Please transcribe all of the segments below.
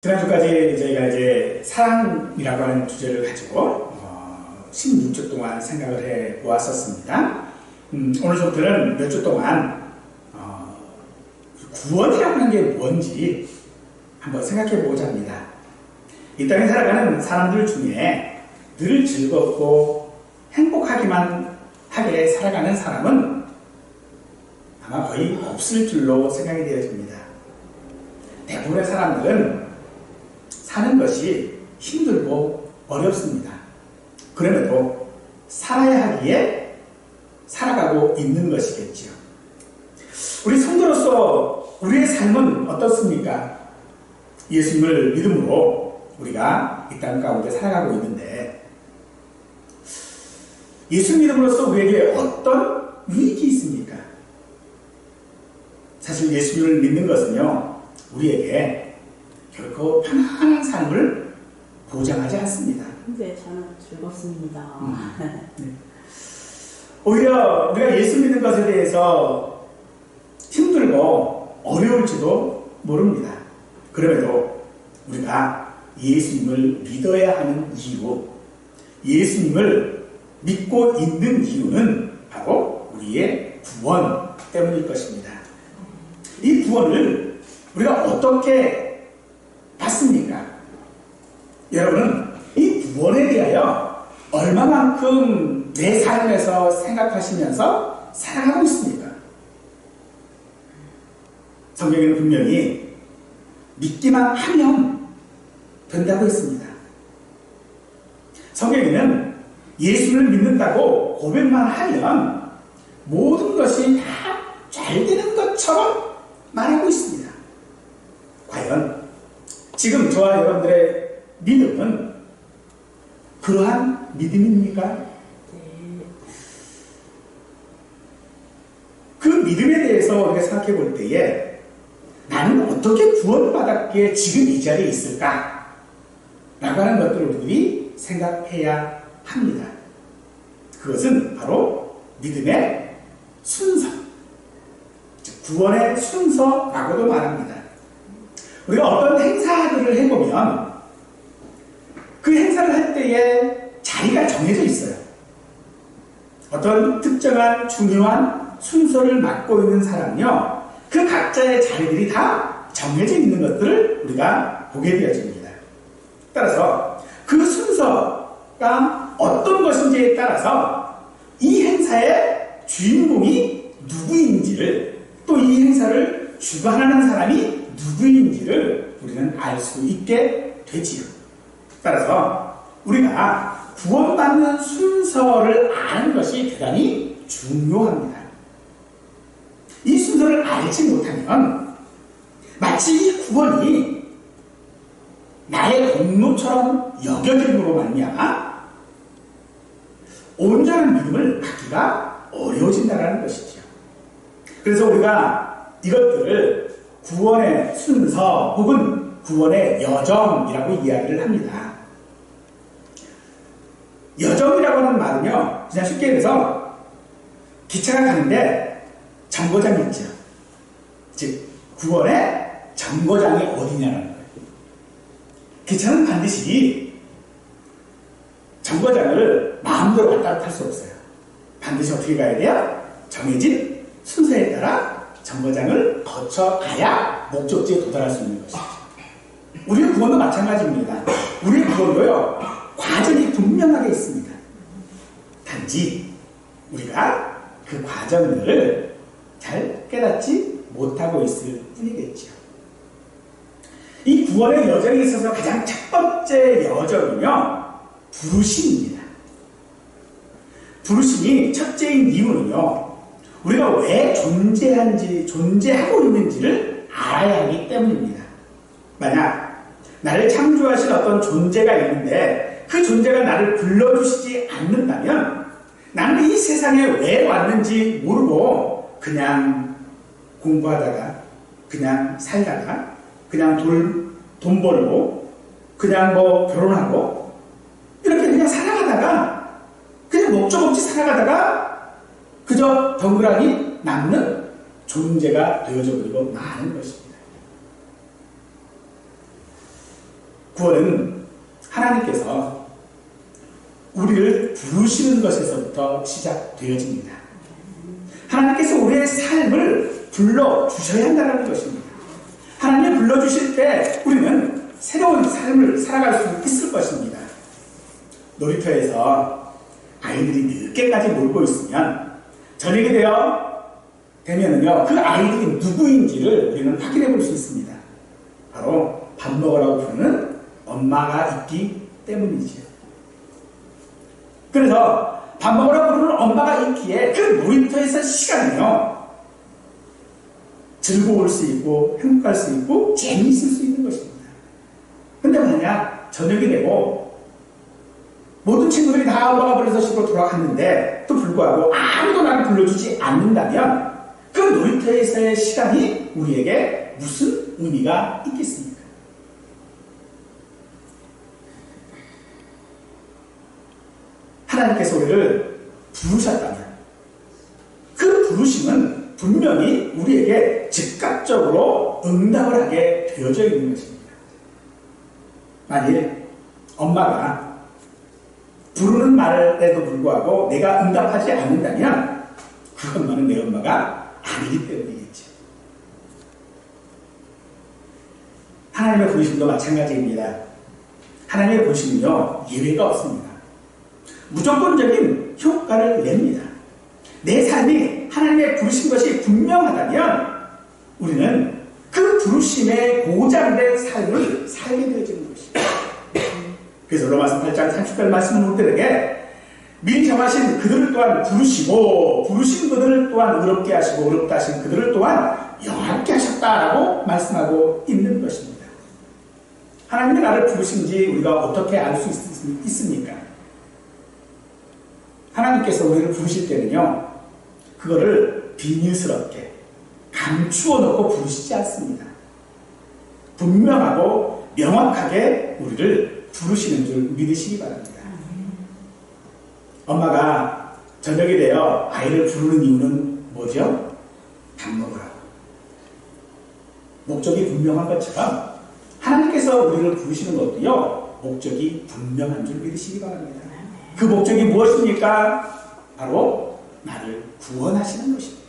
지난주까지 저희가 이제 사랑이라고 하는 주제를 가지고 16주 동안 생각을 해 보았었습니다. 오늘부터는 몇 주 동안 구원이라고 하는 게 뭔지 한번 생각해 보고자 합니다. 이 땅에 살아가는 사람들 중에 늘 즐겁고 행복하기만 하게 살아가는 사람은 아마 거의 없을 줄로 생각이 되어집니다. 대부분의 사람들은 사는 것이 힘들고 어렵습니다. 그럼에도 살아야 하기에 살아가고 있는 것이겠죠. 우리 성도로서 우리의 삶은 어떻습니까? 예수님을 믿음으로 우리가 이 땅 가운데 살아가고 있는데 예수 믿음으로써 우리에게 어떤 유익이 있습니까? 사실 예수님을 믿는 것은요, 우리에게 결코 편안한 삶을 보장하지 않습니다. 네, 저는 즐겁습니다. 오히려 우리가 예수 믿는 것에 대해서 힘들고 어려울지도 모릅니다. 그럼에도 우리가 예수님을 믿어야 하는 이유, 예수님을 믿고 있는 이유는 바로 우리의 구원 때문일 것입니다. 이 구원을 우리가 어떻게 받습니까? 여러분은 이 구원에 대하여 얼마만큼 내 삶에서 생각하시면서 살아가고 있습니까? 성경에는 분명히 믿기만 하면 된다고 했습니다. 성경에는 예수를 믿는다고 고백만 하면 모든 것이 다 잘 되는 것처럼 말하고 있습니다. 과연 지금 저와 여러분들의 믿음은 그러한 믿음입니까? 네. 그 믿음에 대해서 우리가 생각해 볼 때에 나는 어떻게 구원받았기에 지금 이 자리에 있을까? 라고 하는 것들을 우리들이 생각해야 합니다. 그것은 바로 믿음의 순서, 구원의 순서라고도 말합니다. 우리가 어떤 행사들을 해보면 그 행사를 할 때에 자리가 정해져 있어요. 어떤 특정한 중요한 순서를 맡고 있는 사람은요, 그 각자의 자리들이 다 정해져 있는 것들을 우리가 보게 되어집니다. 따라서 그 순서가 어떤 것인지에 따라서 이 행사의 주인공이 누구인지를, 또 이 행사를 주관하는 사람이 누구인지를 우리는 알 수 있게 되지요. 따라서 우리가 구원받는 순서를 아는 것이 대단히 중요합니다. 이 순서를 알지 못하면 마치 이 구원이 나의 공로처럼 여겨짐으로 말미암아 온전한 믿음을 갖기가 어려워진다는 것이죠. 그래서 우리가 이것들을 구원의 순서 혹은 구원의 여정이라고 이야기를 합니다. 여정이라고 하는 말은요, 그냥 쉽게 얘기해서 기차가 가는데 정거장이 있죠. 즉 구원의 정거장이 어디냐는 거예요. 기차는 반드시 정거장을 마음대로 왔다 갔다 할 수 없어요. 반드시 어떻게 가야 돼요? 정해진 순서에 따라 정거장을 거쳐가야 목적지에 도달할 수 있는 것이죠. 우리의 구원도 마찬가지입니다. 우리의 구원도요, 과정이 분명하게 있습니다. 단지 우리가 그 과정을 잘 깨닫지 못하고 있을 뿐이겠죠. 이 구원의 여정에 있어서 가장 첫 번째 여정이며 부르심입니다. 부르심이 첫째인 이유는요, 우리가 왜 존재하고 있는지를 알아야 하기 때문입니다. 만약 나를 창조하신 어떤 존재가 있는데 그 존재가 나를 불러주시지 않는다면 나는 이 세상에 왜 왔는지 모르고 그냥 공부하다가, 그냥 살다가, 그냥 돈 벌고, 그냥 결혼하고, 이렇게 그냥 살아가다가, 그냥 목적 없이 살아가다가 그저 덩그러니 남는 존재가 되어져 버리고 마는 것입니다. 구원은 하나님께서 우리를 부르시는 것에서부터 시작되어집니다. 하나님께서 우리의 삶을 불러주셔야 한다는 것입니다. 하나님이 불러주실 때 우리는 새로운 삶을 살아갈 수 있을 것입니다. 놀이터에서 아이들이 늦게까지 놀고 있으면 저녁이 되면은요, 그 아이들이 누구인지를 우리는 확인해 볼 수 있습니다. 바로 밥 먹으라고 부르는 엄마가 있기 때문이지요. 그래서 밥 먹으라고 부르는 엄마가 있기에 그 놀이터에서 시간이요, 즐거울 수 있고 행복할 수 있고 재미있을 수 있는 것입니다. 근데 만약 저녁이 되고 모든 친구들이 다 엄마가 불러서 집으로 돌아갔는데 또 불구하고 아무도 나를 불러주지 않는다면 그 놀이터에서의 시간이 우리에게 무슨 의미가 있겠습니까? 하나님께서 우리를 부르셨다면 그 부르심은 분명히 우리에게 즉각적으로 응답을 하게 되어져 있는 것입니다. 만일 엄마가 부르는 말에도 불구하고 내가 응답하지 않는다면 그 엄마는 내 엄마가 아니기 때문이겠죠. 하나님의 부르심도 마찬가지입니다. 하나님의 부르심은요, 예외가 없습니다. 무조건적인 효과를 냅니다. 내 삶이 하나님의 부르신 것이 분명하다면 우리는 그 부르심에 보장된 삶을 살게 되어지는 것입니다. 그래서 로마서 8장 30절 말씀은 우리들에게 미리 정하신 그들을 또한 부르시고 부르신 그들을 또한 의롭게 하시고 의롭다 하신 그들을 또한 영화롭게 하셨다라고 말씀하고 있는 것입니다. 하나님이 나를 부르신지 우리가 어떻게 알 수 있습니까? 하나님께서 우리를 부르실 때는요, 그거를 비밀스럽게 감추어 놓고 부르시지 않습니다. 분명하고 명확하게 우리를 부르시는 줄 믿으시기 바랍니다. 엄마가 저녁이 되어 아이를 부르는 이유는 뭐죠? 밥 먹으라고. 목적이 분명한 것처럼 하나님께서 우리를 부르시는 것도요, 목적이 분명한 줄 믿으시기 바랍니다. 그 목적이 무엇입니까? 바로 나를 구원하시는 것입니다.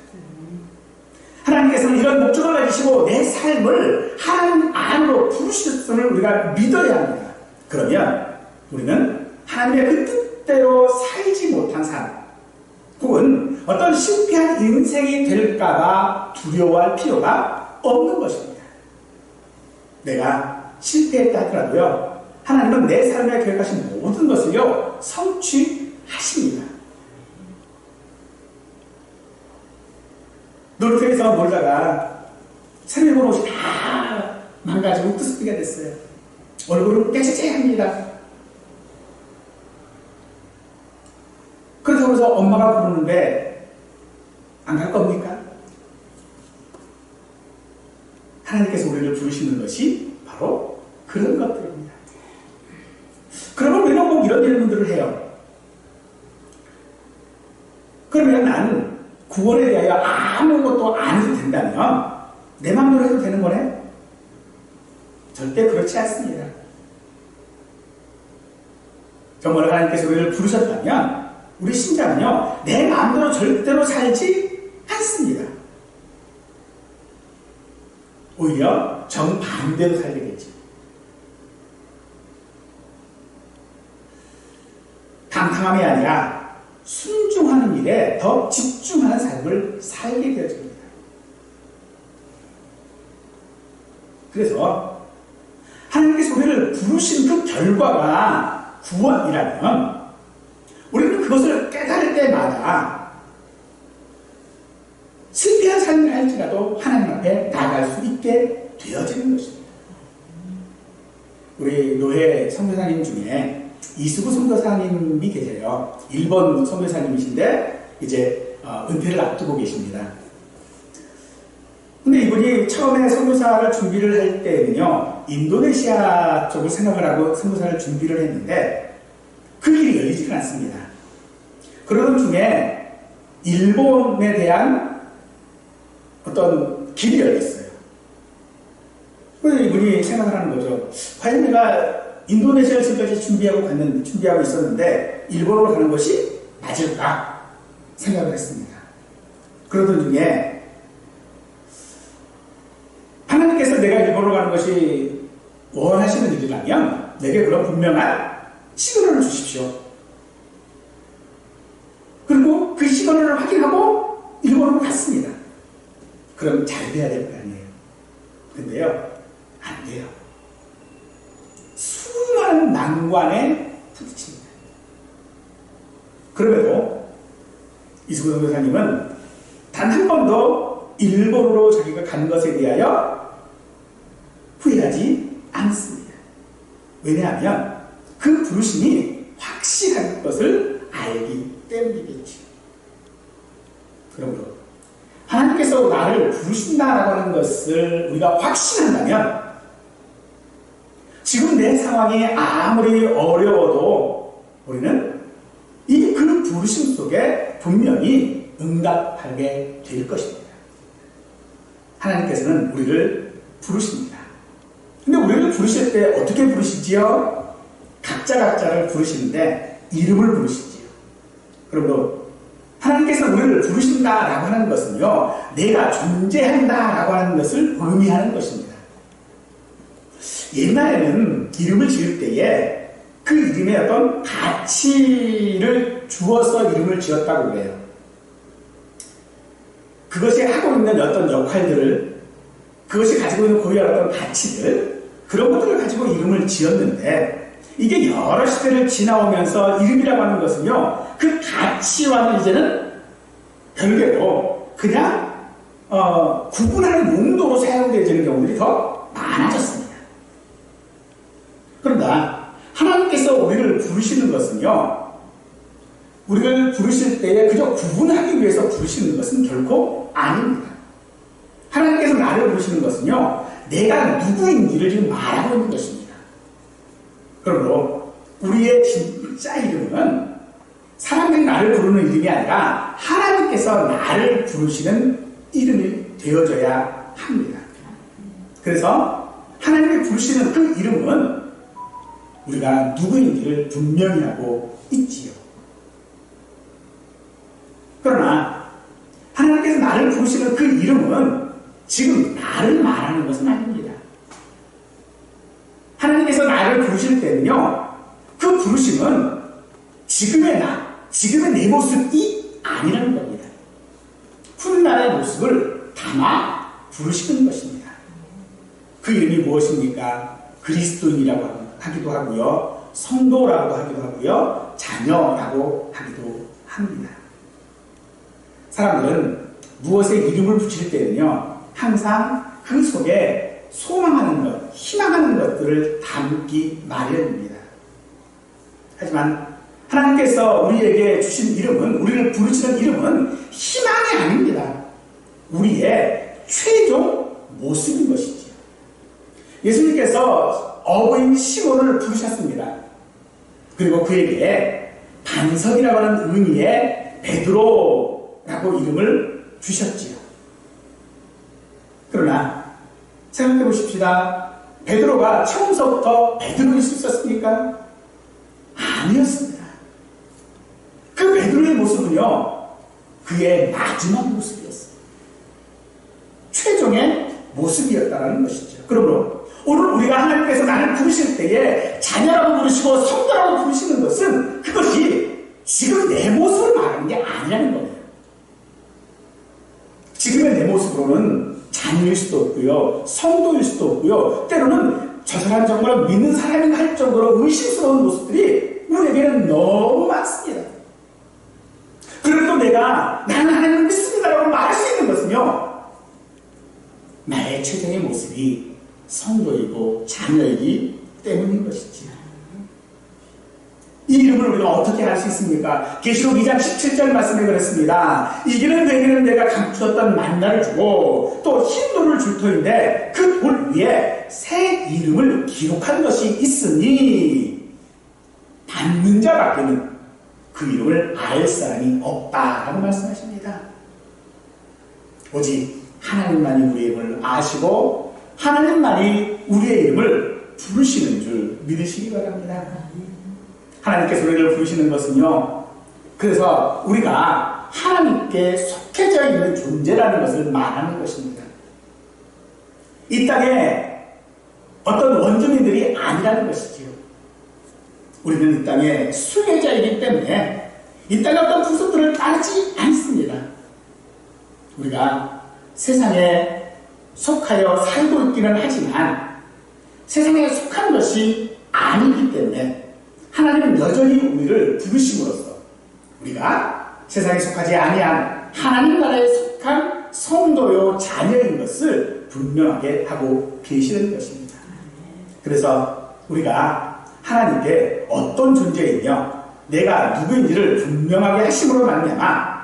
하나님께서는 이런 목적을 가지시고 내 삶을 하나님 안으로 부르셨음을 우리가 믿어야 합니다. 그러면 우리는 하나님의 그 뜻대로 살지 못한 삶, 혹은 어떤 실패한 인생이 될까봐 두려워할 필요가 없는 것입니다. 내가 실패했다 하더라도요, 하나님은 내 삶에 계획하신 모든 것을요, 성취하십니다. 놀이터에서 놀다가 새로 입은 옷이 다 망가지고 끄스피가 됐어요. 얼굴은 깨끗해합니다. 그래서 엄마가 부르는데 안 갈 겁니까? 하나님께서 우리를 부르시는 것이 바로 그런 것들입니다. 그러면 우리는 꼭 이런 질문들을 해요. 그러면 나는 구원에 대하여 아무것도 안 해도 된다면 내 마음대로 해도 되는 거네? 절대 그렇지 않습니다. 정말 하나님께서 우리를 부르셨다면 우리 신자는요, 내 마음대로 절대로 살지 않습니다. 오히려 정반대로 살게 되죠. 탐탐함이 아니라 순종하는 일에 더 집중하는 삶을 살게 되어집니다. 그래서 하나님께서 우리를 부르신 그 결과가 구원이라면 우리는 그것을 깨달을 때마다 실패한 삶을 할지라도 하나님 앞에 나아갈 수 있게 되어지는 것입니다. 우리 노회 선교사님 중에 이수구 선교사님이 계세요. 일본 선교사님이신데 이제 은퇴를 앞두고 계십니다. 근데 이분이 처음에 선교사를 준비를 할 때는요, 인도네시아 쪽을 생각을 하고 선교사를 준비를 했는데 그 길이 열리지가 않습니다. 그러던 중에 일본에 대한 어떤 길이 열렸어요. 그래서 이분이 생각을 하는 거죠. 과연 내가 인도네시아를 지금까지 준비하고 있었는데 일본으로 가는 것이 맞을까 생각을 했습니다. 그러던 중에 하나님께서 내가 일본으로 가는 것이 원하시는 일이라면 내게 그런 분명한 시그널을 주십시오. 그리고 그 시그널을 확인하고 일본으로 갔습니다. 그럼 잘 돼야 될 거 아니에요. 근데요, 안 돼요. 수많은 난관에 부딪힙니다. 그럼에도 이수근 선교사님은 단 한 번도 일본으로 자기가 간 것에 대하여 후회하지 않습니다. 왜냐하면 그 부르심이 확실한 것을 알기 때문이겠죠. 그러므로 하나님께서 나를 부르신다라고 하는 것을 우리가 확신한다면 지금 내 상황이 아무리 어려워도 우리는 이 그 부르심 속에 분명히 응답하게 될 것입니다. 하나님께서는 우리를 부르십니다. 근데 우리를 부르실 때 어떻게 부르시지요? 각자를 부르시는데 이름을 부르시지요. 그러므로 하나님께서 우리를 부르신다라고 하는 것은요, 내가 존재한다라고 하는 것을 의미하는 것입니다. 옛날에는 이름을 지을 때에 그 이름에 어떤 가치를 주어서 이름을 지었다고 그래요. 그것이 하고 있는 어떤 역할들을, 그것이 가지고 있는 고유한 어떤 가치들, 그런 것들을 가지고 이름을 지었는데, 이게 여러 시대를 지나오면서 이름이라고 하는 것은요, 그 가치와는 이제는 별개로 그냥 구분하는 용도로 사용되는 경우들이 더 많아졌습니다. 그러나 하나님께서 우리를 부르시는 것은요, 우리를 부르실 때에 그저 구분하기 위해서 부르시는 것은 결코 아닙니다. 하나님께서 나를 부르시는 것은요, 내가 누구인지를 지금 말하고 있는 것입니다. 그러므로 우리의 진짜 이름은 사람들이 나를 부르는 이름이 아니라 하나님께서 나를 부르시는 이름이 되어져야 합니다. 그래서 하나님이 부르시는 그 이름은 우리가 누구인지를 분명히 하고 있지요. 그러나 하나님께서 나를 부르시는 그 이름은 지금 나를 말하는 것은 아닙니다. 하나님께서 나를 부르실 때는요, 그 부르심은 지금의 나, 지금의 내 모습이 아니라는 겁니다. 훗날의 모습을 담아 부르시는 것입니다. 그 이름이 무엇입니까? 그리스도인이라고 하기도 하고요, 성도라고 하기도 하고요, 자녀라고 하기도 합니다. 사람들은 무엇에 이름을 붙일 때는요, 항상 그 속에 소망하는 것, 희망하는 것들을 담기 마련입니다. 하지만 하나님께서 우리에게 주신 이름은, 우리를 부르시는 이름은 희망이 아닙니다. 우리의 최종 모습인 것이지요. 예수님께서 어부인 시몬을 부르셨습니다. 그리고 그에게 반석이라고 하는 의미의 베드로라고 이름을 주셨지요. 그러나 생각해 보십시다. 베드로가 처음서부터 베드로일 수 있었습니까? 아니었습니다. 그 베드로의 모습은요, 그의 마지막 모습이었어요. 최종의 모습이었다는 것이죠. 그러므로 오늘 우리가 하나님께서 나를 부르실 때에 자녀라고 부르시고 성도라고 부르시는 것은 그것이 지금 내 모습을 말하는 게 아니라는 거예요. 지금의 내 모습으로는 자녀일 수도 없고요, 성도일 수도 없고요, 때로는 저 사람 정말 믿는 사람인가 할 정도로 의심스러운 모습들이 우리에게는 너무 많습니다. 그래도 내가 나는 하나님을 믿습니다라고 말할 수 있는 것은요, 나의 최종의 모습이 성도이고 자녀이기 때문인 것이지. 이 이름을 우리가 어떻게 알 수 있습니까? 계시록 2장 17절 말씀에 그랬습니다. 이기는 그에게는 내가 감추었던 만나를 주고 또 흰 돌을 줄 터인데 그 돌 위에 새 이름을 기록한 것이 있으니 받는 자밖에는 그 이름을 알 사람이 없다라고 말씀하십니다. 오직 하나님만이 우리의 이름을 아시고 하나님만이 우리의 이름을 부르시는 줄 믿으시기 바랍니다. 하나님께서 우리를 부르시는 것은요, 그래서 우리가 하나님께 속해져 있는 존재라는 것을 말하는 것입니다. 이 땅에 어떤 원주민들이 아니라는 것이지요. 우리는 이 땅에 순례자이기 때문에 이 땅의 어떤 풍습들을 따르지 않습니다. 우리가 세상에 속하여 살고 있기는 하지만 세상에 속한 것이 아니기 때문에 하나님은 여전히 우리를 부르심으로써 우리가 세상에 속하지 아니한 하나님 나라에 속한 성도요 자녀인 것을 분명하게 하고 계시는 것입니다. 그래서 우리가 하나님께 어떤 존재이며 내가 누구인지를 분명하게 하심으로 말미암아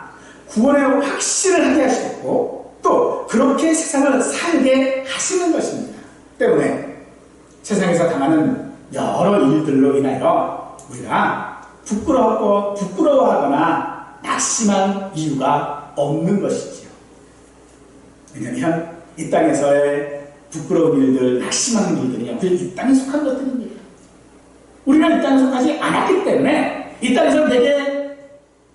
구원의 확신을 하게 하시고 또 그렇게 세상을 살게 하시는 것입니다. 때문에 세상에서 당하는 여러 일들로 인하여 우리가 부끄러워하거나 낙심한 이유가 없는 것이지요. 왜냐하면 이 땅에서의 부끄러운 일들, 낙심하는 일들이요, 이 땅에 속한 것들입니다. 우리는 이 땅에 속하지 않았기 때문에 이 땅에서 내게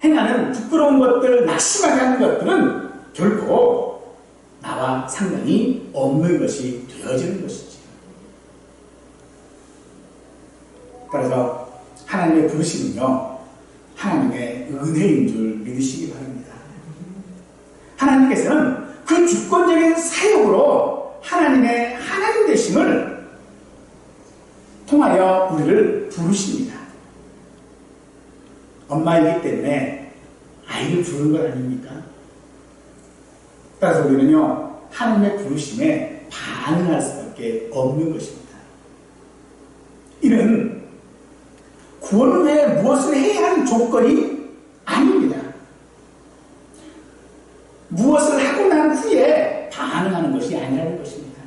행하는 부끄러운 것들, 낙심하게 하는 것들은 결코 나와 상관이 없는 것이 되어지는 것이지요. 따라서 하나님의 부르심은요, 하나님의 은혜인 줄 믿으시기 바랍니다. 하나님께서는 그 주권적인 사역으로 하나님의 하나님 되심을 통하여 우리를 부르십니다. 엄마이기 때문에 아이를 부르는 것 아닙니까? 따라서 우리는요, 하나님의 부르심에 반응할 수밖에 없는 것입니다. 이는 구원 후에 무엇을 해야 하는 조건이 아닙니다. 무엇을 하고 난 후에 반응하는 것이 아니라는 것입니다.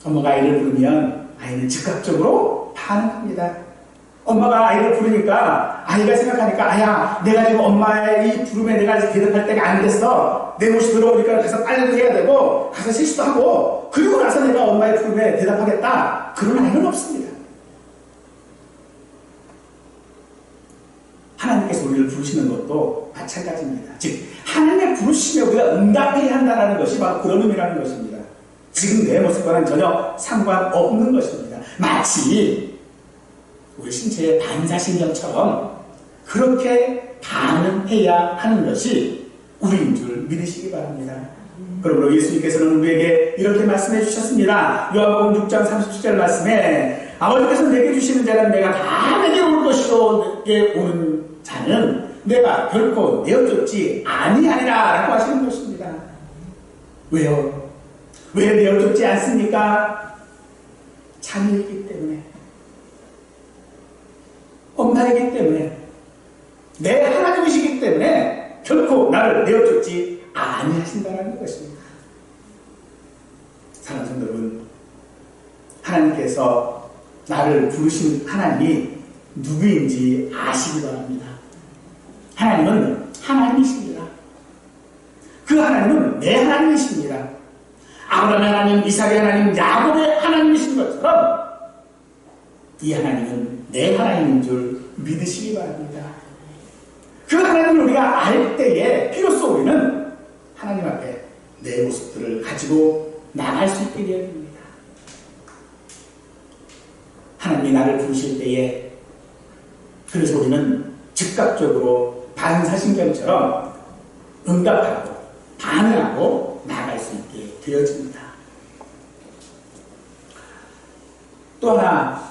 엄마가 아이를 부르면 아이는 즉각적으로 반응합니다. 엄마가 아이를 부르니까 아이가 생각하니까 아야, 내가 지금 엄마의 이 부름에 내가 대답할 때가 안 됐어. 내 옷이 들어오니까 가서 빨래도 해야 되고 가서 세수도 하고 그리고 나서 내가 엄마의 부름에 대답하겠다. 그런 아이는 없습니다. 하나님께서 우리를 부르시는 것도 마찬가지입니다. 즉 하나님의 부르심에 우리가 응답해야 한다는 것이 바로 그런 의미라는 것입니다. 지금 내 모습과는 전혀 상관없는 것입니다. 마치 우리 신체의 반사신경처럼 그렇게 반응해야 하는 것이 우리인 줄 믿으시기 바랍니다. 그러므로 예수님께서는 우리에게 이렇게 말씀해 주셨습니다. 요한복음 6장 37절 말씀에 아버지께서 내게 주시는 자는 내가 다 내게 올 것이요 내게 오는 자는 내가 결코 내어쫓지 아니하리라 라고 하시는 것입니다. 왜요? 왜 내어쫓지 않습니까? 자녀이기 때문에, 엄마이기 때문에, 내 하나님이시기 때문에 결코 나를 내어쫓지 아니하신다는 것입니다. 사랑하는 성도 여러분, 하나님께서 나를 부르신 하나님이 누구인지 아시기 바랍니다. 하나님은 하나님이십니다. 그 하나님은 내 하나님이십니다. 아브라함의 하나님, 이삭의 하나님, 야곱의 하나님이신 것처럼 이 하나님은 내 하나님인 줄 믿으시기 바랍니다. 그 하나님을 우리가 알 때에 비로소 우리는 하나님 앞에 내 모습들을 가지고 나갈 수 있게 되어 됩니다. 하나님이 나를 부르실 때에 그래서 우리는 즉각적으로 반사신경처럼 응답하고 반응하고 나아갈 수 있게 되어집니다. 또 하나,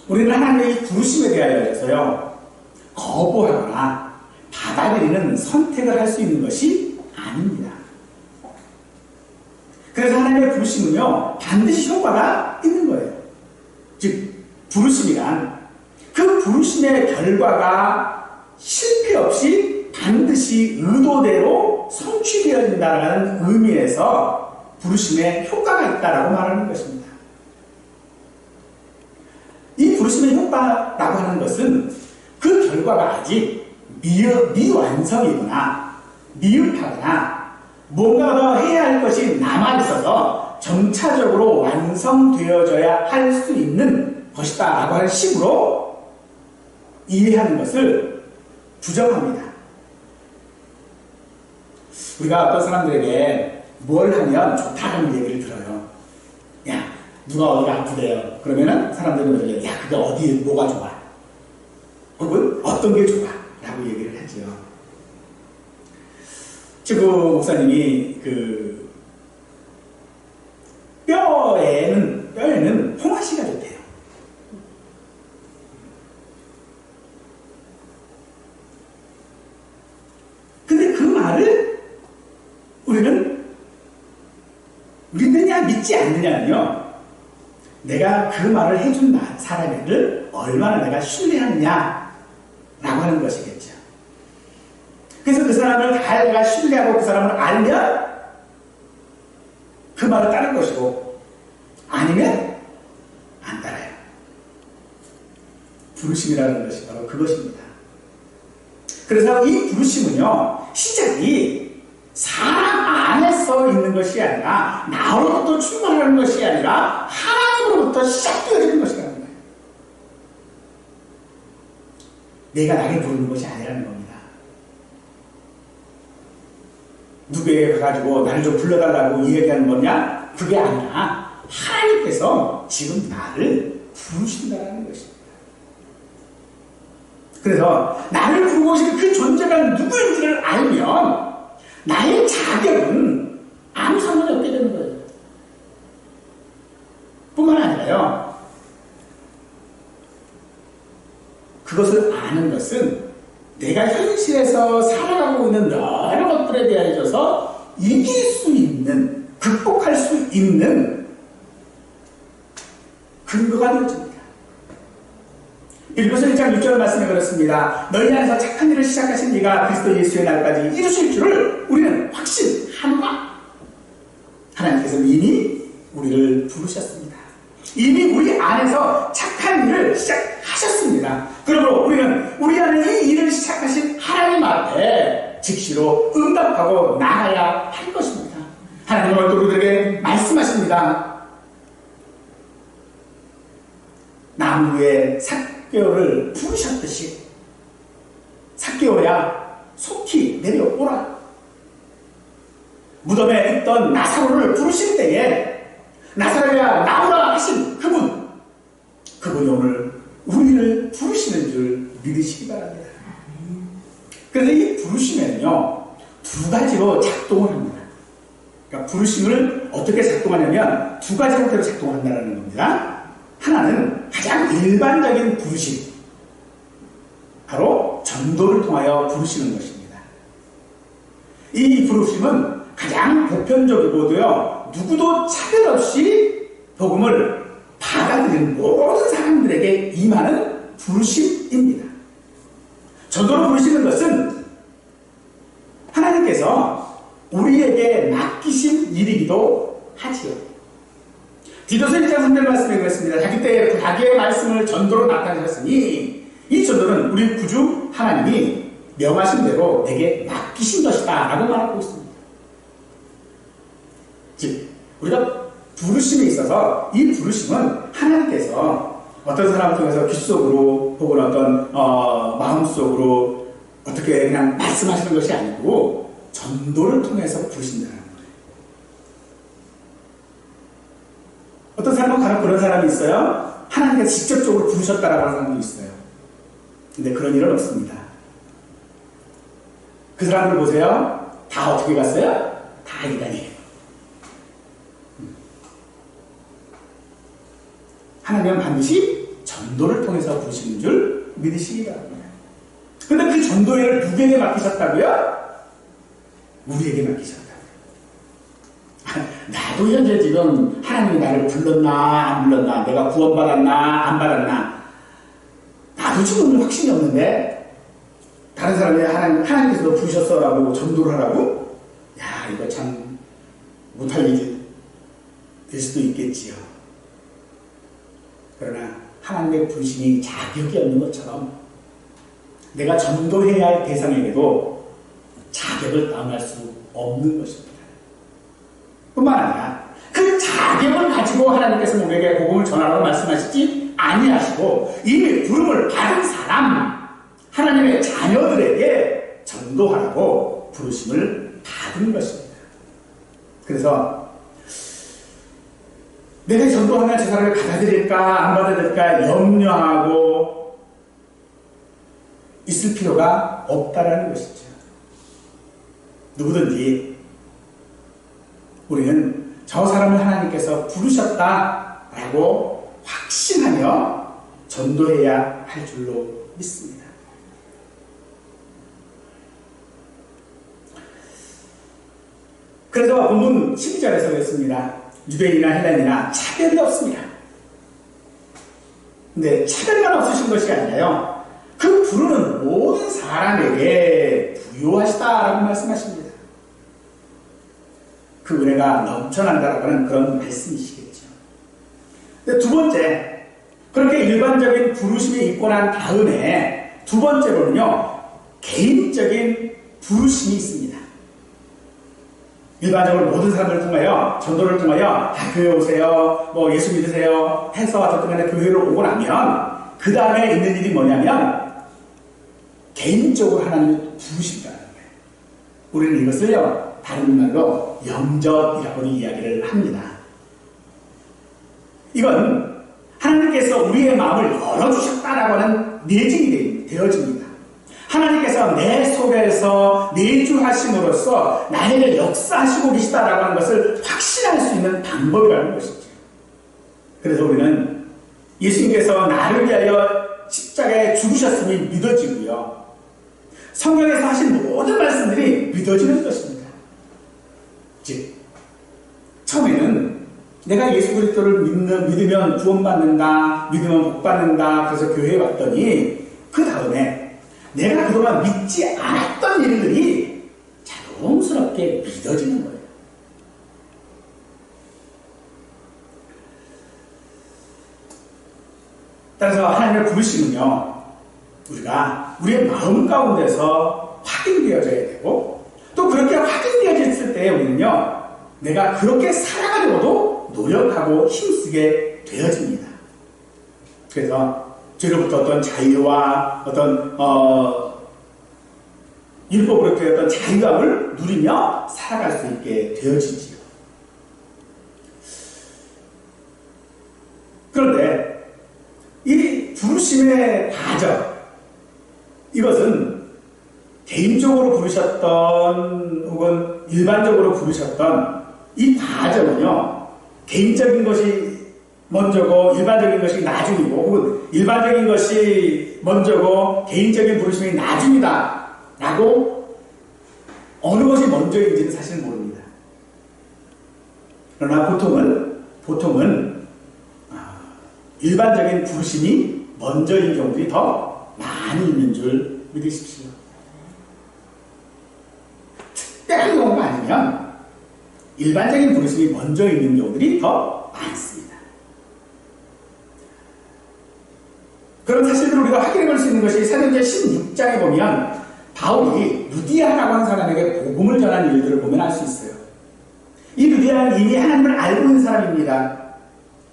우리는 하나님의 부르심에 대하여서요, 거부하거나 받아들이는 선택을 할 수 있는 것이 아닙니다. 그래서 하나님의 부르심은요, 반드시 효과가 있는 거예요. 즉, 부르심이란 그 부르심의 결과가 실패 없이 반드시 의도대로 성취되어진다는 의미에서 부르심에 효과가 있다라고 말하는 것입니다. 이 부르심의 효과라고 하는 것은 그 결과가 아직 미완성이거나 미흡하거나 뭔가 더 해야 할 것이 남아있어서 점차적으로 완성되어져야 할 수 있는 것이다 라고 하는 식으로 이해하는 것을 부정합니다. 우리가 어떤 사람들에게 뭘 하면 좋다는 얘기를 들어요. 야, 누가 어디가 아프대요. 그러면은 사람들은 그러죠. 야, 그게 어디 뭐가 좋아? 혹은 어떤 게 좋아? 라고 얘기를 하죠. 지금 목사님이 뼈에는 홍화씨가 좋대요. 근데 그 말을 우리는 믿느냐 믿지 않느냐는요, 내가 그 말을 해준 사람을 얼마나 내가 신뢰하느냐 라고 하는 것이겠죠. 그래서 그 사람을 다 내가 신뢰하고 그 사람을 알면 그 말을 따를 것이고, 아니면 안 따라요. 부르심이라는 것이 바로 그것입니다. 그래서 이 부르심은요, 시작이 사람 안에서 있는 것이 아니라, 나로부터 출발하는 것이 아니라 하나님으로부터 시작되어지는 것이라는 거예요. 내가 나를 부르는 것이 아니라는 겁니다. 누구에게 가가지고 나를 좀 불러달라고 얘기하는 거냐? 그게 아니라 하나님께서 지금 나를 부르신다는 것입니다. 그래서 나를 부르고 계신 그 존재가 누구인지를 알면 나의 자격은 아무 상관이 없게 되는 거예요. 뿐만 아니라요, 그것을 아는 것은 내가 현실에서 살아가고 있는 여러 것들에 대해서 이길 수 있는, 극복할 수 있는 근거가 되어집니다. 빌립보서 1장 6절 말씀에 그렇습니다. 너희 안에서 착한 일을 시작하신 이가 그리스도 예수의 날까지 이루실 줄을 우리는 확신하노라. 하나님께서 이미 우리를 부르셨습니다. 이미 우리 안에서 착한 일을 시작하셨습니다. 그러므로 우리는 우리 안에 이 일을 시작하신 하나님 앞에 즉시로 응답하고 나가야 할 것입니다. 하나님은 오늘 우리들에게 말씀하십니다. 나무에 삭개오를 부르셨듯이 삭개오야 속히 내려오라. 무덤에 있던 나사로를 부르실 때에 나사로야 나오라 하신 그분이 오늘 우리를 부르시는 줄 믿으시기 바랍니다. 그래서 이 부르심에는요, 두 가지로 작동을 합니다. 그러니까 부르심을 어떻게 작동하냐면 두 가지 형태로 작동한다는 겁니다. 하나는 가장 일반적인 부르심, 바로 전도를 통하여 부르시는 것입니다. 이 부르심은 가장 보편적이고도요, 누구도 차별 없이 복음을 받아들이는 모든 사람들에게 임하는 부르심입니다. 전도로 부르시는 것은 하나님께서 우리에게 맡기신 일이기도 하지요. 디도서 1장 3절 말씀에 그랬습니다. 자기 때에 자기의 말씀을 전도로 나타내셨으니 이 전도는 우리 구주 하나님이 명하신 대로 내게 맡기신 것이다 라고 말하고 있습니다. 즉 우리가 부르심에 있어서 이 부르심은 하나님께서 어떤 사람을 통해서 귓속으로 혹은 어떤 마음속으로 어떻게 그냥 말씀하시는 것이 아니고 전도를 통해서 부르신다는 거예요. 어떤 사람은 간혹 그런 사람이 있어요. 하나님께서 직접적으로 부르셨다라고 하는 사람도 있어요. 근데 그런 일은 없습니다. 그 사람들 보세요. 다 어떻게 갔어요? 다 인간이에요. 하나님은 반드시 전도를 통해서 부르시는 줄 믿으시기 바랍니다. 그런데 그 전도를 누구에게 맡기셨다고요? 우리에게 맡기셨다고요. 나도 현재 지금 하나님이 나를 불렀나 안 불렀나, 내가 구원받았나 안 받았나, 나도 지금 확신이 없는데 다른 사람이 하나님께서 너 부르셨어라고 전도를 하라고? 야, 이거 참 못할 일이 될 수도 있겠지요. 그러나 하나님의 부르심이 자격이 없는 것처럼 내가 전도해야 할 대상에게도 자격을 당할 수 없는 것입니다. 뿐만 아니라 그 자격을 가지고 하나님께서 우리에게 복음을 전하라고 말씀하시지 아니하시고 이미 부름을 받은 사람, 하나님의 자녀들에게 전도하라고 부르심을 받은 것입니다. 그래서 내가 전도하면 저 사람을 받아들일까 안 받아들일까 염려하고 있을 필요가 없다라는 것이죠. 누구든지 우리는 저 사람을 하나님께서 부르셨다라고 확신하며 전도해야 할 줄로 믿습니다. 그래서 본문 12절에서 그랬습니다. 유대인이나 헬라인이나 차별이 없습니다. 근데 차별만 없으신 것이 아니라요. 그 부르는 모든 사람에게 부요하시다라고 말씀하십니다. 그 은혜가 넘쳐난다라고 하는 그런 말씀이시겠죠. 근데 두 번째, 그렇게 일반적인 부르심이 있고 난 다음에 두 번째로는요, 개인적인 부르심이 있습니다. 일반적으로 모든 사람들을 통하여, 전도를 통하여 다 교회 오세요, 뭐 예수 믿으세요 해서 어쨌든 간에 교회를 오고 나면 그 다음에 있는 일이 뭐냐면 개인적으로 하나님이 부르신다는 거예요. 우리는 이것을요, 다른 말로 영접이라고 이야기를 합니다. 이건 하나님께서 우리의 마음을 열어주셨다라고 하는 내증이 되어집니다. 하나님께서 내 속에서 내주하심으로써 나에게 역사하시고 계시다라고 하는 것을 확신할 수 있는 방법이라는 것이죠. 그래서 우리는 예수님께서 나를 위하여 십자가에 죽으셨음이 믿어지고요. 성경에서 하신 모든 말씀들이 믿어지는 것입니다. 즉, 처음에는 내가 예수 그리스도를 믿으면 구원받는다, 믿으면 복받는다, 그래서 교회에 왔더니 그 다음에 내가 그동안 믿지 않았던 일들이 자동스럽게 믿어지는 거예요. 따라서 하나님의 부르심은요, 우리가 우리의 마음 가운데서 확인되어져야 되고, 또 그렇게 확인되어졌을 때 우리는요, 내가 그렇게 살아가려고도 노력하고 힘쓰게 되어집니다. 그래서 죄로부터 어떤 자유와 어떤 율법으로부터 어떤 자유함을 누리며 살아갈 수 있게 되어지지요. 그런데 이 부르심의 과정, 이것은 개인적으로 부르셨던 혹은 일반적으로 부르셨던 이 과정은요, 개인적인 것이 먼저고 일반적인 것이 나중이고, 혹은 일반적인 것이 먼저고 개인적인 부르심이 나중이다 라고 어느 것이 먼저인지는 사실 모릅니다. 그러나 보통은 일반적인 부르심이 먼저인 경우들이 더 많이 있는 줄 믿으십시오. 특별한 경우가 아니면 일반적인 부르심이 먼저 있는 경우들이 더 많습니다. 그런 사실들을 우리가 확인해 볼 수 있는 것이 사도행전 16장에 보면 바울이 루디아라고 하는 사람에게 복음을 전한 일들을 보면 알 수 있어요. 이 루디아는 이미 하나님을 알고 있는 사람입니다.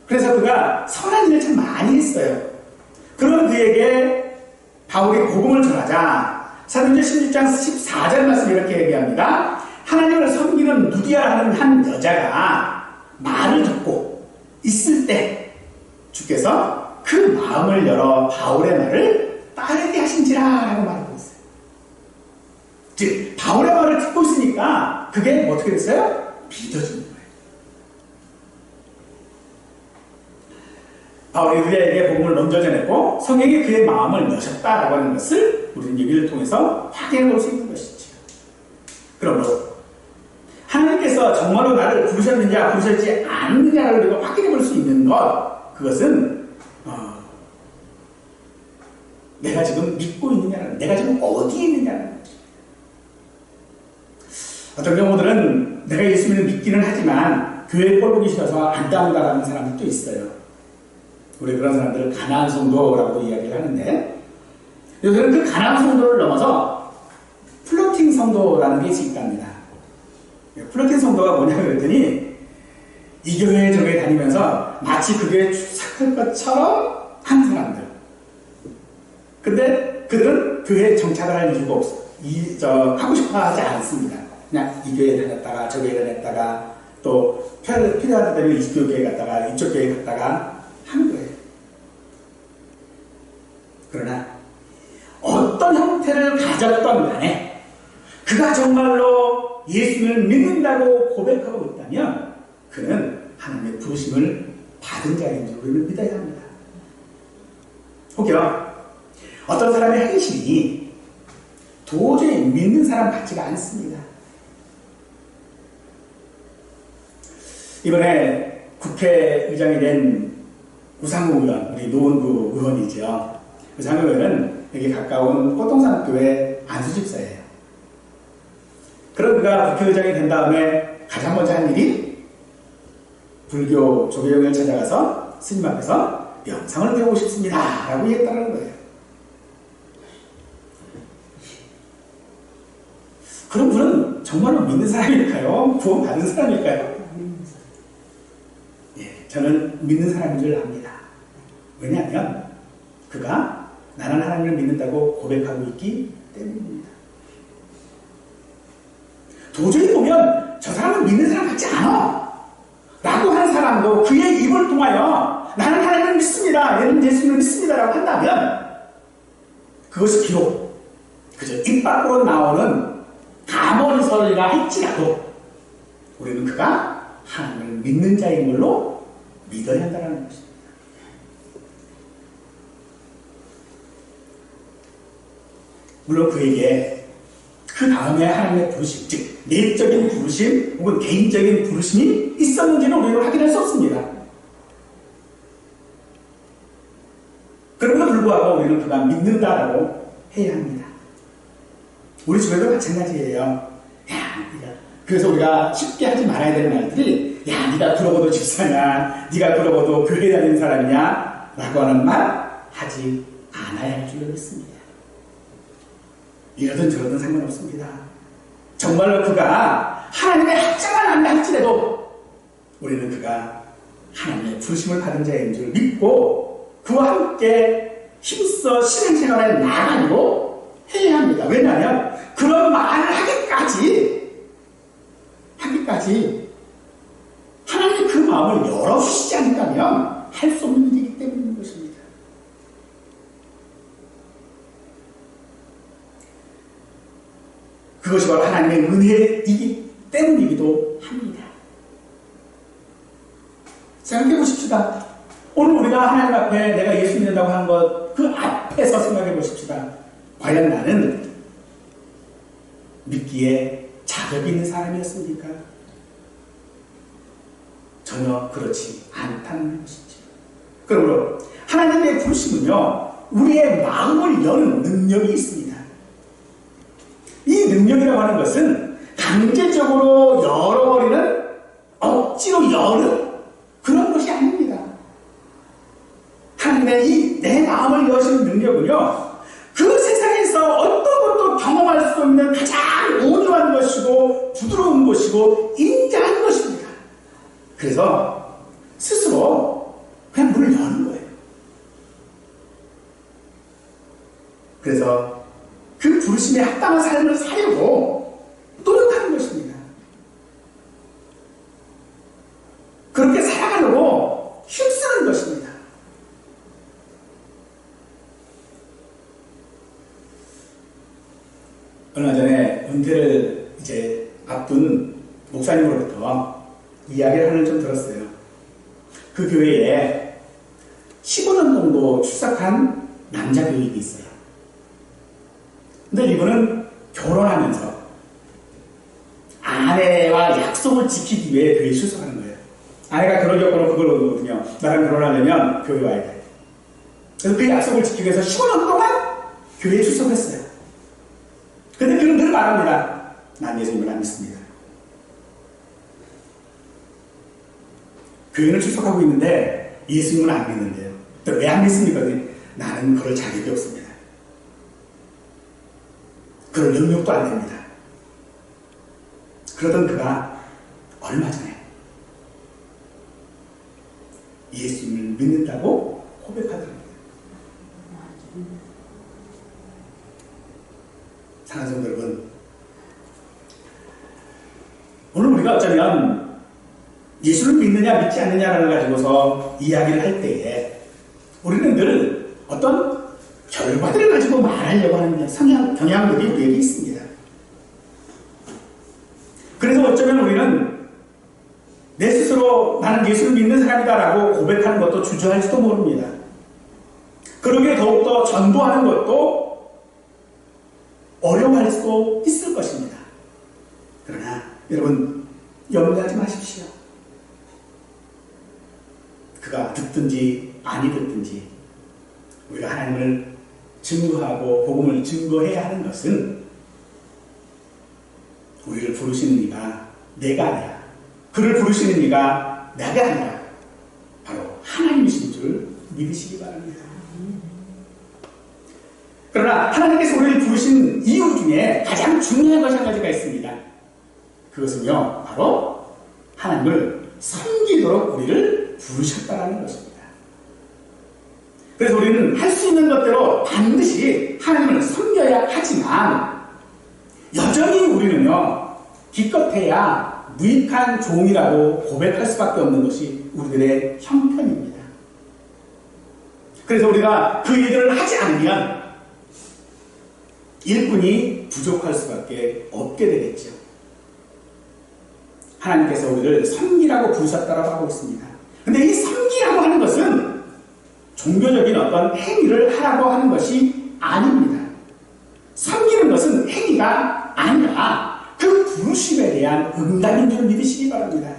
그래서 그가 선한 일을 참 많이 했어요. 그런 그에게 바울이 복음을 전하자 사도행전 16장 14절 말씀 이렇게 얘기합니다. 하나님을 섬기는 루디아라는 한 여자가 말을 듣고 있을 때 주께서 그 마음을 열어 바울의 말을 따르게 하신지라 라고 말하고 있어요. 즉 바울의 말을 듣고 있으니까 그게 어떻게 됐어요? 믿어지는 거예요. 바울이 루디아에게 복음을 먼저 전했고 성령이 그의 마음을 여셨다라고 하는 것을 우리는 여기를 통해서 확인해 볼 수 있는 것이죠. 그러므로 하나님께서 정말로 나를 부르셨느냐 부르셨지 않느냐를 우리가 확인해 볼 수 있는 것, 그것은 내가 지금 믿고 있느냐는, 내가 지금 어디에 있느냐는 거죠. 어떤 경우들은 내가 예수님을 믿기는 하지만 교회에 꼴 보기 싫어서 안 따온다라는 사람들도 있어요. 우리 그런 사람들을 가나안 성도라고도 이야기를 하는데, 요새는 그 가나안 성도를 넘어서 플로팅 성도라는 게 있답니다. 플로팅 성도가 뭐냐 그랬더니 이 교회 저 교회 하면서 마치 그게 축삭할 것처럼 한 사람들. 근데 그들은 교회에 정착을 할 이유가 없어. 하고 싶어 하지 않습니다. 그냥 이 교회에 다녔다가 저 교회에 다녔다가 또 필요한 대로 이쪽 교회 갔다가 이쪽 교회 갔다가 하는 거예요. 그러나 어떤 형태를 가졌던 간에 그가 정말로 예수를 믿는다고 고백하고 있다면 그는 하나님의 부르심을 받은 자인 줄 우리는 믿어야 합니다. 혹여 어떤 사람의 행실이 도저히 믿는 사람 같지가 않습니다. 이번에 국회의장이 된 우상호 의원, 우리 노원구 의원이죠. 우상호 의원은 여기 가까운 꽃동산교회 안수집사예요. 그런 그가 국회의장이 된 다음에 가장 먼저 한 일이 불교 조계종을 찾아가서 스님 앞에서 명상을 배우고 싶습니다 라고 했다는 거예요. 그럼 그는 정말로 믿는 사람일까요? 구원 받은 사람일까요? 예, 저는 믿는 사람인 줄 압니다. 왜냐하면 그가 나는 하나님을 믿는다고 고백하고 있기 때문입니다. 도저히 보면 저 사람은 믿는 사람 같지 않아 라고 하는 사람도 그의 입을 통하여 나는 하나님을 믿습니다, 얘는 예수님을 믿습니다 라고 한다면 그것이 비록 그저 입 밖으로 나오는 가머리설이라 할지라도 우리는 그가 하나님을 믿는 자인 걸로 믿어야 한다는 것입니다. 물론 그에게 그 다음에 하나님의 부르심, 즉 내적인 부르심 혹은 개인적인 부르심이 있었는지는 우리는 확인할 수 없습니다. 그럼에도 불구하고 우리는 그가 믿는다라고 해야 합니다. 우리 주변도 마찬가지예요. 야, 그래서 우리가 쉽게 하지 말아야 되는 말들이 야, 네가 그러고도 집사냐, 네가 그러고도 교회 다니는 사람이냐 라고 하는 말 하지 않아야 할 줄로 믿습니다. 이러든 저러든 상관없습니다. 정말로 그가 하나님의 학자가 난다 할지라도 우리는 그가 하나님의 부르심을 받은 자인 줄 믿고 그와 함께 힘써 신앙생활에 나가려고 해야 합니다. 왜냐하면 그런 말을 하기까지 하나님이 그 마음을 열어주시지 않다면 할 수 없는 일이기 때문인 것입니다. 그것이 바로 하나님의 은혜이기 때문이기도 합니다. 생각해 보십시다. 오늘 우리가 하나님 앞에 내가 예수 믿는다고 하는 것, 그 앞에서 생각해 보십시다. 과연 나는 믿기에 자격이 있는 사람이었습니까? 전혀 그렇지 않다는 것이죠. 그러므로 하나님의 부르심은요, 우리의 마음을 여는 능력이 있습니다. 이 능력이라고 하는 것은 강제적으로 열어버리는, 억지로 여는 그런 것이 아닙니다. 하나님의 이 내 마음을 여시는 능력은요, 그 세상에서 어떤 것도 경험할 수 없는 가장 온유한 것이고 부드러운 것이고 인자한 것입니다. 그래서 스스로 그냥 문을 여는 거예요. 그래서 그 부르심에 합당한 삶을 살려고 노력하는 것입니다. 그렇게 살아가려고 힘쓰는 것입니다. 얼마 전에 은퇴를 이제 앞둔 목사님으로부터 이야기를 하나 좀 들었어요. 그 교회에 15년 정도 출석한 남자 교육이 있어요. 근데 이분은 결혼하면서 아내와 약속을 지키기 위해 교회에 출석하는 거예요. 아내가 결혼 여건은 그걸 거거든요. 나랑 결혼하려면 교회 와야 돼. 그래서 그 약속을 지키기 위해서 15년 동안 교회에 출석했어요. 근데 그는 늘 말합니다. 난 예수님을 안 믿습니다. 교회는 출석하고 있는데 예수님은 안 믿는데요. 왜 안 믿습니까? 나는 그럴 자격이 없습니다. 그럴 능력도 안 됩니다. 그러던 그가 얼마 전에 예수님을 믿는다고 고백하더랍니다. 사랑하는 성도 여러분, 오늘 우리가 어쩌면 예수를 믿느냐 믿지 않느냐를 가지고서 이야기를 할 때에 우리는 늘 어떤 결과들을 가지고 말하려고 하는 경향들이 우리에게 있습니다. 그래서 어쩌면 우리는 내 스스로 나는 예수를 믿는 사람이다라고 고백하는 것도 주저할지도 모릅니다. 그러기에 더욱더 전도하는 것도 어려워할 수도 있을 것입니다. 그러나 여러분 염려하지 마십시오. 그가 듣든지 아니 듣든지 우리가 하나님을 증거하고 복음을 증거해야 하는 것은 우리를 부르시는 이가 내가 아니라 그를 부르시는 이가 내가 아니라 바로 하나님이신 줄 믿으시기 바랍니다. 그러나 하나님께서 우리를 부르신 이유 중에 가장 중요한 것이 한 가지가 있습니다. 그것은요 바로 하나님을 섬기도록 우리를 부르셨다는 것입니다. 그래서 우리는 할 수 있는 것대로 반드시 하나님을 섬겨야 하지만 여전히 우리는요 기껏해야 무익한 종이라고 고백할 수밖에 없는 것이 우리들의 형편입니다. 그래서 우리가 그 일을 하지 않으면 일꾼이 부족할 수밖에 없게 되겠죠. 하나님께서 우리를 섬기라고 부르셨다고 하고 있습니다. 근데 이 섬기라고 하는 것은 종교적인 어떤 행위를 하라고 하는 것이 아닙니다. 섬기는 것은 행위가 아니라 그 부르심에 대한 응답인 줄 믿으시기 바랍니다.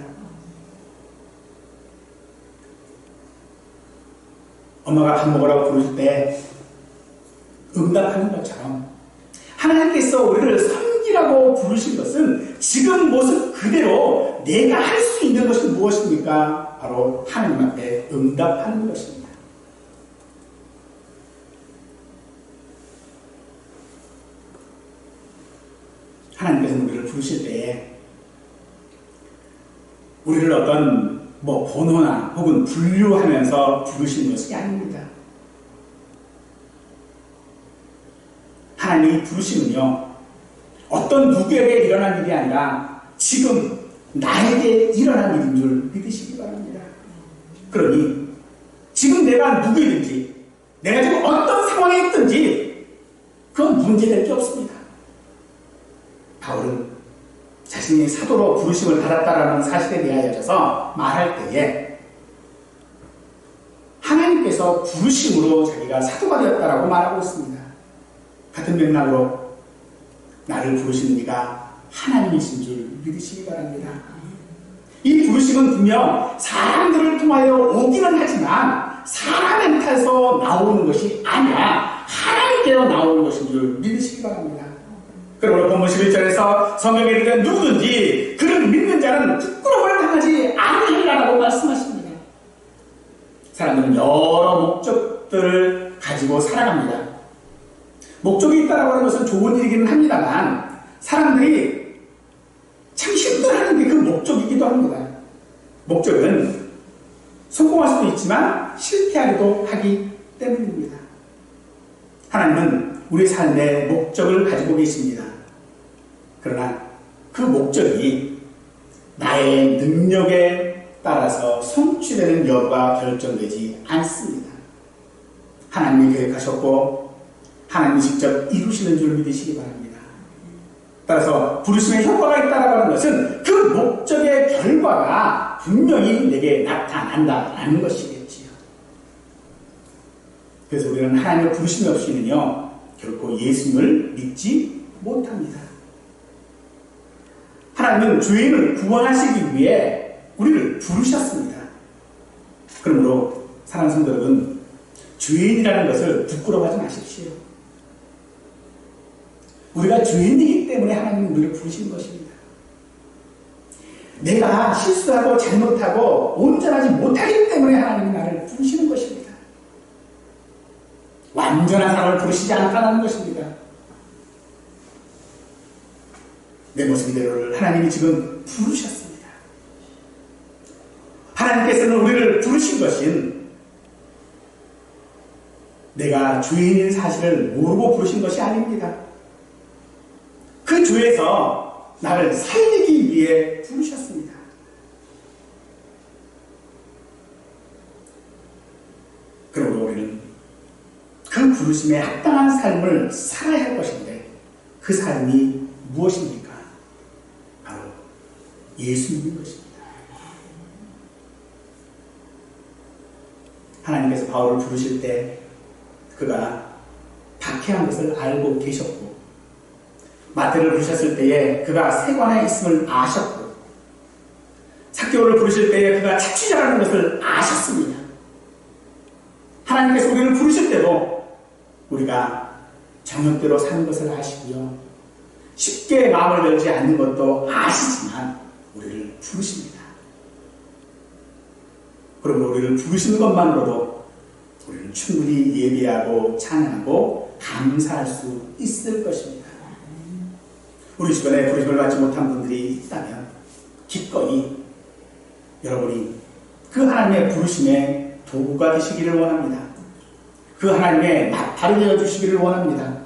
엄마가 밥 먹으라고 부를 때 응답하는 것처럼 하나님께서 우리를 섬기라고 부르신 것은 지금 모습 그대로 내가 할 수 있는 것이 무엇입니까? 바로 하나님 앞에 응답하는 것입니다. 하나님께서 우리를 부르실 때에 우리를 어떤 번호나 혹은 분류하면서 부르시는 것이 아닙니다. 하나님이 부르시면요 어떤 누구에게 일어난 일이 아니라 지금 나에게 일어난 일인 줄 믿으시기 바랍니다. 그러니 지금 내가 누구이든지 내가 지금 어떤 상황에 있든지 그건 문제될 게 없습니다. 바울은 자신이 사도로 부르심을 받았다라는 사실에 대하여서 말할 때에 하나님께서 부르심으로 자기가 사도가 되었다라고 말하고 있습니다. 같은 맥락으로 나를 부르시는 이가 하나님이신 줄 믿으시기 바랍니다. 이 부르심은 분명 사람들을 통하여 오기는 하지만 사람의 탓에서 나오는 것이 아니라 하나님께로 나오는 것인 줄 믿으시기 바랍니다. 그러므로 본문 11절에서 성경에 이르는 누구든지 그를 믿는 자는 부끄러움을 당하지 아니하리라고 말씀하십니다. 사람들은 여러 목적들을 가지고 살아갑니다. 목적이 있다라고 하는 것은 좋은 일이기는 합니다만 사람들이 참 힘들어하는 게 그 목적이기도 합니다. 목적은 성공할 수도 있지만 실패하기도 하기 때문입니다. 하나님은 우리 삶의 목적을 가지고 계십니다. 그러나 그 목적이 나의 능력에 따라서 성취되는 여부가 결정되지 않습니다. 하나님이 계획하셨고 하나님이 직접 이루시는 줄 믿으시기 바랍니다. 따라서 부르심의 효과가 있다고 하는 것은 그 목적의 결과가 분명히 내게 나타난다는 것이겠지요. 그래서 우리는 하나님의 부르심이 없이는요 결코 예수님을 믿지 못합니다. 하나님은 죄인을 구원하시기 위해 우리를 부르셨습니다. 그러므로 사랑하는 성도 여러분, 죄인이라는 것을 부끄러워하지 마십시오. 우리가 죄인이기 때문에 하나님은 우리를 부르시는 것입니다. 내가 실수하고 잘못하고 온전하지 못하기 때문에 하나님이 나를 부르시는 것입니다. 완전한 사람을 부르시지 않다는 것입니다. 내 모습 이대로를 하나님이 지금 부르셨습니다. 하나님께서는 우리를 부르시 부르신 것은 내가 주인인 사실을 모르고 부르신 것이 아닙니다. 그 주에서 나를 살리기 위해 부르셨습니다. 그러므로 우리는 그 부르심에 합당한 삶을 살아야 할 것인데 그 삶이 무엇입니까? 바로 예수님인 것입니다. 하나님께서 바울을 부르실 때 그가 박해한 것을 알고 계셨고, 마태를 부르셨을 때에 그가 세관에 있음을 아셨고, 삭개오를 부르실 때에 그가 착취자라는 것을 아셨습니다. 하나님께서 우리를 부르실 때도 우리가 정욕대로 사는 것을 아시고요, 쉽게 마음을 열지 않는 것도 아시지만 우리를 부르십니다. 그러므로 우리를 부르시는 것만으로도 우리는 충분히 예배하고 찬양하고 감사할 수 있을 것입니다. 우리 주변에 부르심을 받지 못한 분들이 있다면 기꺼이 여러분이 그 하나님의 부르심의 도구가 되시기를 원합니다. 그 하나님의 나팔이 되어 주시기를 원합니다.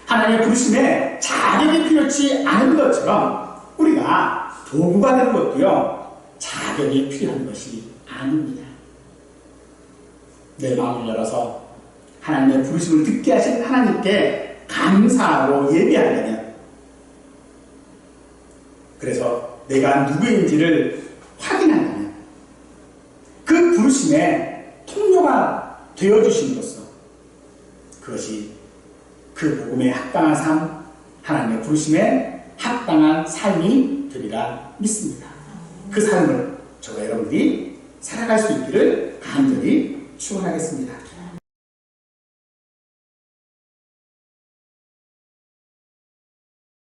하나님의 부르심에 자격이 필요치 않은 것처럼 우리가 도구가 되는 것도요, 자격이 필요한 것이 아닙니다. 내 마음을 열어서 하나님의 부르심을 듣게 하신 하나님께 감사하고 예배한다면, 그래서 내가 누구인지를 확인한다면 그 부르심의 통로가 되어주심으로써 그것이 그 복음에 합당한 삶, 하나님의 부르심에 합당한 삶이 되리라 믿습니다. 그 삶을 저와 여러분들이 살아갈 수 있기를 간절히 축원하겠습니다.